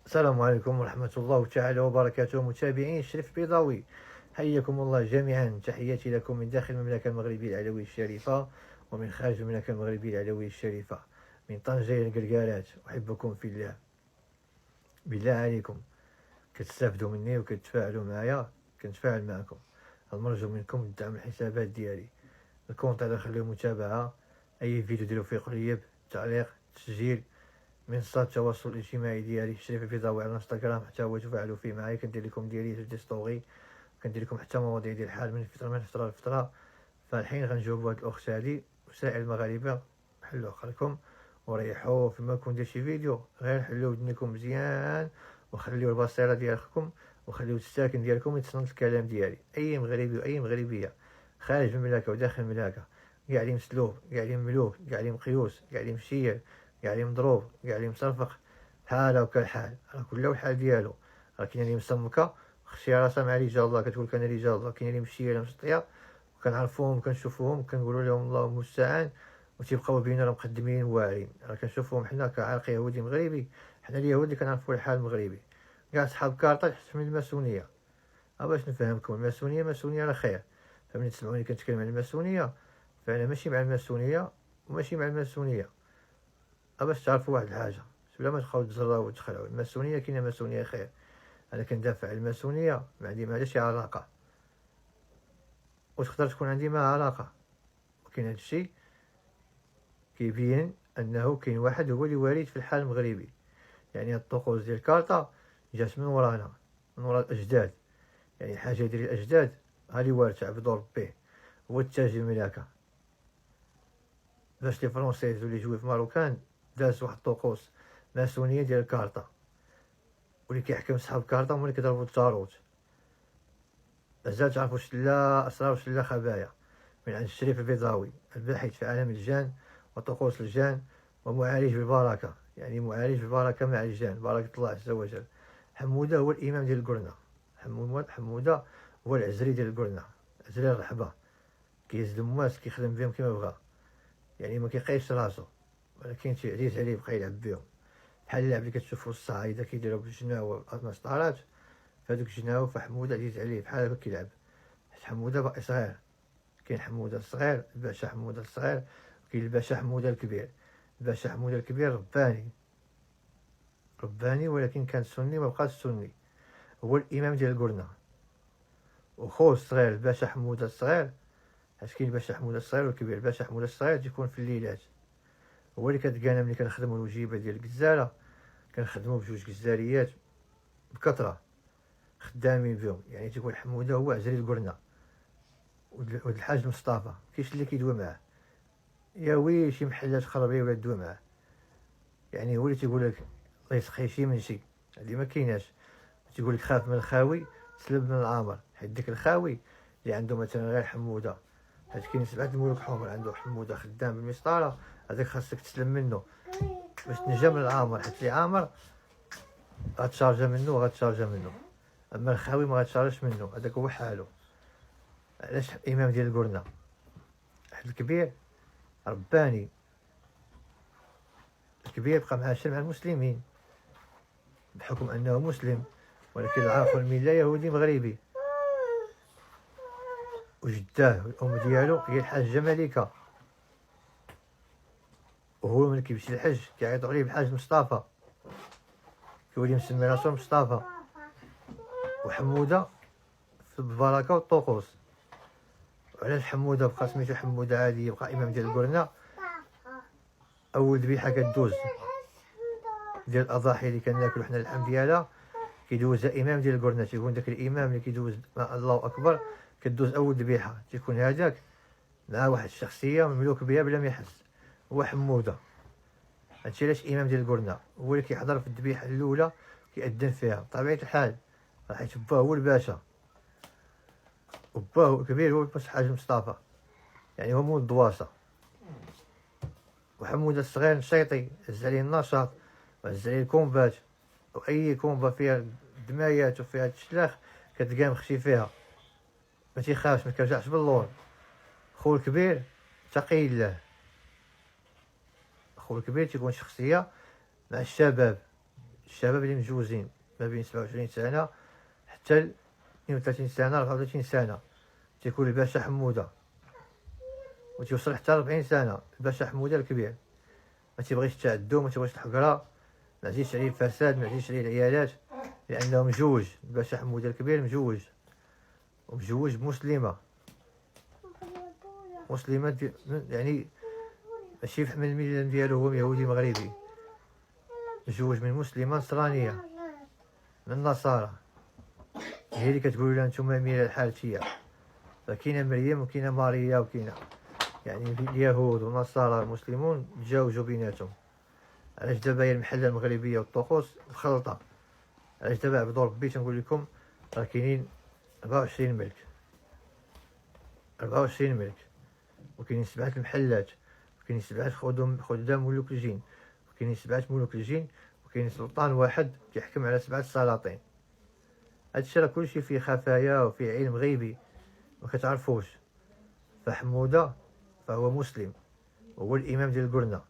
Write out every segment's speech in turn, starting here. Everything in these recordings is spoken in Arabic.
السلام عليكم ورحمة الله تعالى وبركاته. متابعين شريف بيضاوي، حياكم الله جميعا. تحياتي لكم من داخل المملكة المغربية العلوية الشريفة ومن خارج المملكة المغربية العلوية الشريفة، من طنجة إلى القرقارات. أحبكم في الله. بالله عليكم كتستافدوا مني وكتفاعلوا معايا، كنتفاعل معكم. المرجو منكم دعم الحسابات ديالي، الكونت على خليه متابعة، أي فيديو ديروا فيه قليب، تعليق، تسجيل. منصات التواصل الاجتماعي ديالي شريف البيضاوي على الانستغرام، حتى هو تفاعلوا فيه معايا. كندير لكم دي ستوري، كندير لكم حتى مواضيع ديال الحال من فتره لفتره. فالحين غنجاوبوا هاد الاخت هادي. وسائل المغاربه، حلوا عقلكم وريحوا فيما كون دير شي فيديو، غير حلوا ودنكم مزيان وخليوا البصيره ديالكم وخليوا الساكن ديالكم يتصنت الكلام ديالي. اي مغربي واي مغربيه خارج المملكه وداخل المملكه، كاع اللي مسلوب، كاع اللي مملوك، كاع اللي مقيوس، كاع اللي مشير، كاع اللي مضروب، كاع اللي مصرفق، بحال هكا الحال، راه كل والحال ديالو. راه كاين اللي مسمكه خشي راسها مع رجال الله، كتقول كان رجال الله. كاين اللي مشيره مسطيه وكنعرفوهم كنشوفوهم كنقولوا لهم الله المستعان، وتيبقاو بينا راه مقدمين واعرين. راه كنشوفوهم حنا كعرق يهودي مغربي، حنا اليهود اللي كنعرفوا الحال المغربي. كاع صحاب كارطه تحت من الماسونيه. باش نفهمكم، الماسونيه ماسونيه راه خير. فملي تسمعوني كنتكلم على الماسونيه، فانا ماشي مع الماسونيه وماشي مع الماسونيه. باش تعرفوا واحد الحاجه، بلا ما تبقاو تزراو وتخلعوا. الماسونيه كاينه ماسونيه خير، انا كندافع على الماسونيه، ما عندي معها شي علاقه، وتقدر تكون عندي معها علاقه. ولكن هذا الشيء كيبين انه كاين واحد هو اللي وارد في الحال المغربي. يعني الطقوس ديال كارطا جات من ورانا، من ورا الاجداد. يعني حاجه ديال الاجداد ها اللي وارد عبدو ربيه، هو التاج الملاكه. باش لي فرونسيز واللي جوي في ماروكان داز واحد الطقوس ماسونيه ديال كارطا، واللي كيحكم صحاب كارطا هما اللي كيضربوا التاروت. مازال تعرفوا لا اسرار لا خبايا من عند الشريف البيضاوي، الباحث في عالم الجان وطقوس الجان ومعالج بالبركه. يعني معالج بالبركه مع الجان، بركه الله عز وجل. حموده هو الامام ديال القرنه. حموده هو العزري ديال القرنه، عزري الرحبه. كيهز الماس كيخدم بهم كما بغا، يعني ما كيقيش راسو، ولكن عزيز عليه يبقى يلعب بهم. بحال اللعب اللي كتشوفوا الصعايده كيديروا بالجناوه والمسطرات، فهادوك الجناوه فحموده عزيز عليه بحال هكا كيلعب. حموده باقي صغير. كاين حموده الصغير، الباشا حموده الصغير، وكاين الباشا حموده الكبير. الباشا حموده الكبير رباني ولكن كان سني، ما بقاش سني، هو الامام ديال القرنه. وخوه الصغير الباشا حموده الصغير، حيت كاين الباشا حموده الصغير والكبير. الباشا حموده الصغير تيكون في الليلات، هو اللي كتلقانا ملي كنخدمو الوجيبه ديال الجزاله، كنخدمو بجوج جزاريات بكثره خدامين بهم. يعني تيكون حموده هو عزري القرنه. ود الحاج مصطفى كاينش اللي كيدوي معاه، يا وي شي محلات خربيه ولا دوي معاه. يعني هو اللي تيقول لك الله يسخي شي من شي، هادي ما كايناش. تيقول لك خاف من الخاوي سلب من العامر، حيت ديك الخاوي اللي عنده مثلا غير حموده، حيت كاين 7 الملوك حمر عنده حموده خدام بالمسطره، هذاك خاصك تسلم منه باش تنجا من العامر، حيت اللي عامر غتشارجا منه وغتشارجا منه، اما الخاوي ما غتشارجش منه، هذاك هو حالو. علاش امام ديال القرنه؟ واحد الكبير رباني، الكبير بقى معاشر مع المسلمين بحكم انه مسلم، ولكن العرق والمله يهودي مغربي. وجداه الام ديالو هي الحاجه ملكه، وهو ملي كيمشي للحج كيعيطوا عليه بالحاج مصطفى، كيولي مسمي راسو مصطفى. وحموده في البركه والطقوس. وعلاش حموده بقى سميتو حموده عادي بقى امام ديال القرنه؟ اول ذبيحه كدوز ديال الاضاحي اللي كناكلو حنا اللحم ديالها كيدوزها امام ديال القرنه. تيكون داك الامام اللي كيدوز الله اكبر، كدوز اول ذبيحه تيكون هذاك مع واحد الشخصيه مملوك بها بلا ما يحس، هو حموده. هادشي علاش امام ديال القرنه هو اللي كيحضر في الذبيحه الاولى، كيأذن فيها بطبيعه الحال، حيت باه هو الباشا وباه كبير هو الحاج مصطفى، يعني هو مول الدواسه. وحموده الصغير نشيطي، هز عليه النشاط وهز عليه الكومبات، واي كومبا فيها دمايات وفيها تشلاخ كتلقاه مخشي فيها، ما تيخافش، ما كيرجعش باللور. خو الكبير تقي الله، خو الكبير تيكون شخصيه مع الشباب، الشباب اللي مجوزين ما بين 27 سنة حتى 32 سنة 34 سنة تيكون الباشا حمودة، وتيوصل حتى 40 سنة الباشا حمودة الكبير، ما تيبغيش التعدو، ما تيبغيش الحقرة، ما عزيزش عليه الفساد، ما عزيزش عليه العيالات، لأنه مجوج. الباشا حمودة الكبير مجوج، ومجوج بمسلمة، مسلمة يعني ماشي من الميلان ديالو، هو يهودي مغربي، مجوج من مسلمة نصرانية من النصارى، هي اللي كتقول لها نتوما ميلة الحالتية. فكاينة مريم وكاينة ماريا وكاينة يعني اليهود والنصارى المسلمون تجاوجوا بيناتهم. علاش دابا هي المحلة المغربية والطقوس مخلطة؟ علاش دابا عبدو ربي تنقول لكم راه كاينين 24 ملك، 24 ملك، وكاينين 7 المحلات، وكاينين 7 خدام ملوك الجن، وكاينين 7 ملوك الجن، وكاين سلطان واحد كيحكم على 7 سلاطين. هادشي راه كلشي فيه خفايا وفيه علم غيبي ما كتعرفوش. فحمودة فهو مسلم، هو الامام ديال القرنة،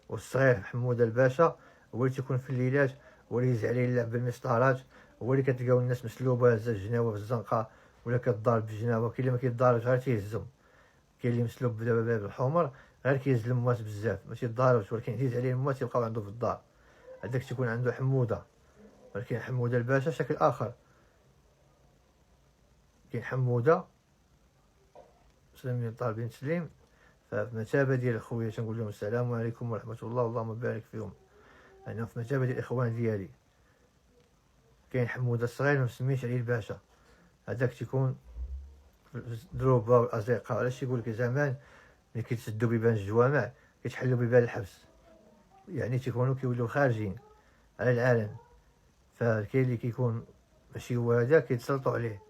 والصغير حمودة الباشا هو اللي تيكون في الليلات، هو اللي يهز عليه اللعب بالمسطرات، هو اللي كتلقاو الناس مسلوبه هزه الجناوه في الزنقه ولا كتضارب بالجناوه. كاين اللي ما كيضاربش غير تيهزهم، كاين اللي مسلوب دابا بالحمر غير كيهز الموات بزاف ما تيضاربش، ولكن يهز عليه الموات يبقاو عنده في الدار. هذاك تيكون عنده حموده. ولكن حموده الباشا شكل اخر. كاين حموده مسلمين طالبين تسليم. ففي مثابه ديال خويا تنقول لهم السلام عليكم ورحمه الله، اللهم بارك فيهم. انا في مثابه ديال الاخوان ديالي كاين حموده الصغير ما مسميش عليه الباشا، هذاك تيكون الدروبه والازقه. علاش يقول لك زمان ملي كيتسدوا بيبان الجوامع كيتحلوا بيبان الحبس، يعني تيكونوا كيوليو خارجين على العالم. فكاين اللي كيكون ماشي هو هذا كيتسلطوا عليه.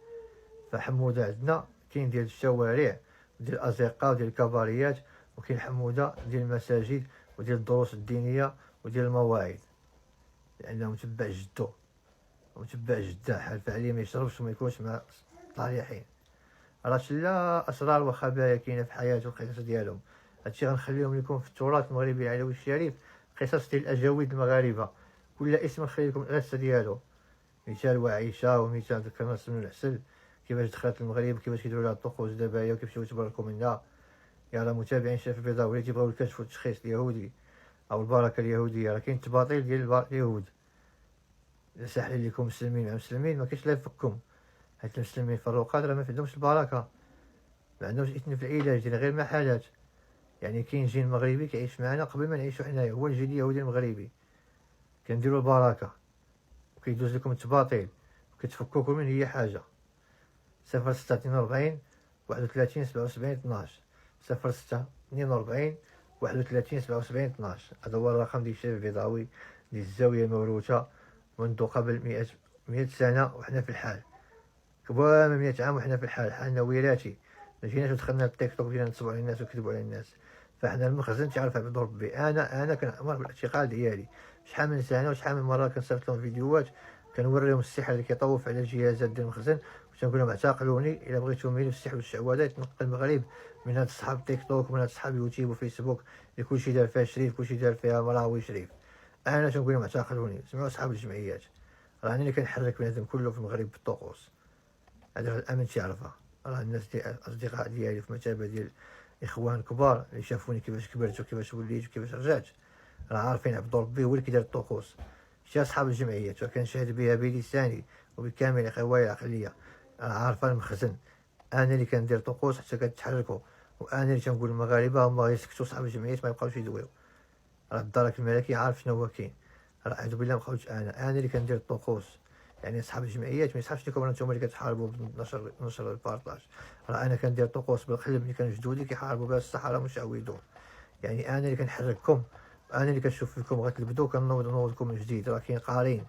فحموده عندنا كاين ديال الشوارع وديال الازقه وديال الكباريات، وكاين حموده ديال المساجد وديال الدروس الدينيه وديال المواعظ، لانه متبع جدو ومتبع جده، حالف عليه ما يشربش وما يكونش مع طالحين. راه لا اسرار وخبايا كاينه في حياته والقصص ديالهم. هادشي غنخليهم لكم في التراث المغربي العلوي الشريف، قصص ديال الاجاويد المغاربه، كل اسم نخلي لكم القصه ديالو. مثال وعيشه، ومثال ذكر ناس من العسل كيفاش دخلت المغرب، كيفاش كيديروا لها الطقوس دابا وكيفاش يتبركوا منها. يلا متابعين شريف البيضاوي اللي تيبغيو الكشف والتشخيص اليهودي او البركه اليهوديه، راه كاين التباطيل ديال اليهود. ساحلين لكم مسلمين مع مسلمين ما كاينش لا يفكم، حيت المسلمين في الرقاد راه ما عندهمش البركه، ما عندهمش اثم في العلاج ديال غير محالات. يعني كاين جين مغربي كيعيش معنا قبل ما نعيشو حنايا، هو الجين اليهودي المغربي، كنديرو البركه وكيدوز لكم التباطيل وكتفكوكم من هي حاجه. 06 42 31 77 12 06 42 31 77 12. هذا هو الرقم ديال الشريف البيضاوي ديال الزاويه الموروثه منذ قبل 100 سنه، وحنا في الحال كبار من 100 عام وحنا في الحال، حالنا ويلاتي. ما جيناش ودخلنا التيك توك ديالنا نتصبوا على الناس ونكذبوا على الناس. فحنا المخزن تعرف عبد ربي. انا كنعمر بالاعتقال ديالي. شحال من سنه وشحال من مره كنصيفط لهم فيديوهات كنوريهم السحر اللي كيطوف على الجهازات ديال المخزن، وتنقول لهم اعتقلوني الا بغيتو ميلوا السحر والشعوذه يتنقل المغرب من هاد صحاب تيك توك ومن هاد صحاب يوتيوب وفيسبوك اللي كلشي دار فيها شريف، كلشي دار فيها مراوي شريف. انا تنقول لهم اعتقلوني. سمعوا اصحاب الجمعيات، راه انا اللي كنحرك بنادم كله في المغرب بالطقوس. هذا الامن تعرفها. راه الناس ديال الاصدقاء ديالي في مثابه ديال اخوان كبار اللي شافوني كيفاش كبرت وكيفاش وليت وكيفاش رجعت، راه عارفين عبد ربي هو اللي كيدير الطقوس. شي اصحاب الجمعيات وكنشهد بها بلساني وبكامل قواي العقليه، راه عارفه المخزن. انا اللي كندير طقوس حتى كتحركوا، وانا اللي تنقول للمغاربه هما يسكتوا. صحاب الجمعيات ما يبقاوش يدويو، راه الدرك الملكي عارف شنو هو كاين. راه اعوذ بالله مخرج انا اللي كندير الطقوس. يعني اصحاب الجمعيات ما يصحابش لكم نتوما اللي كتحاربوا بنشر البارطاج. راه انا كندير طقوس بالقلب اللي كانوا جدودي كيحاربوا بها الصحراء مشعوذون. يعني انا اللي كنحرككم، انا اللي كنشوف فيكم غتلبدوا كنوضكم من جديد. راه كاين قارين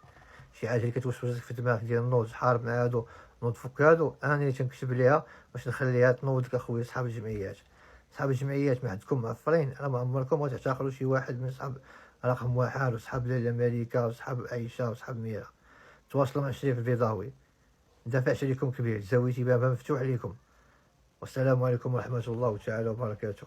شي حاجه اللي كتوسوس في الدماغ ديال النوض حارب مع هادو نوض فك هادو، انا اللي تنكتب ليها باش نخليها تنوض لك اخويا. صحاب الجمعيات، صحاب الجمعيات ما عندكم معفرين، راه ما عمركم غتعتقلوا شي واحد من صحاب رقم واحد وصحاب لاله مليكه وصحاب عائشه وصحاب ميرا. تواصلوا مع الشريف البيضاوي، ندافع عليكم كبير، زاويتي بابها مفتوح عليكم. والسلام عليكم ورحمه الله تعالى وبركاته.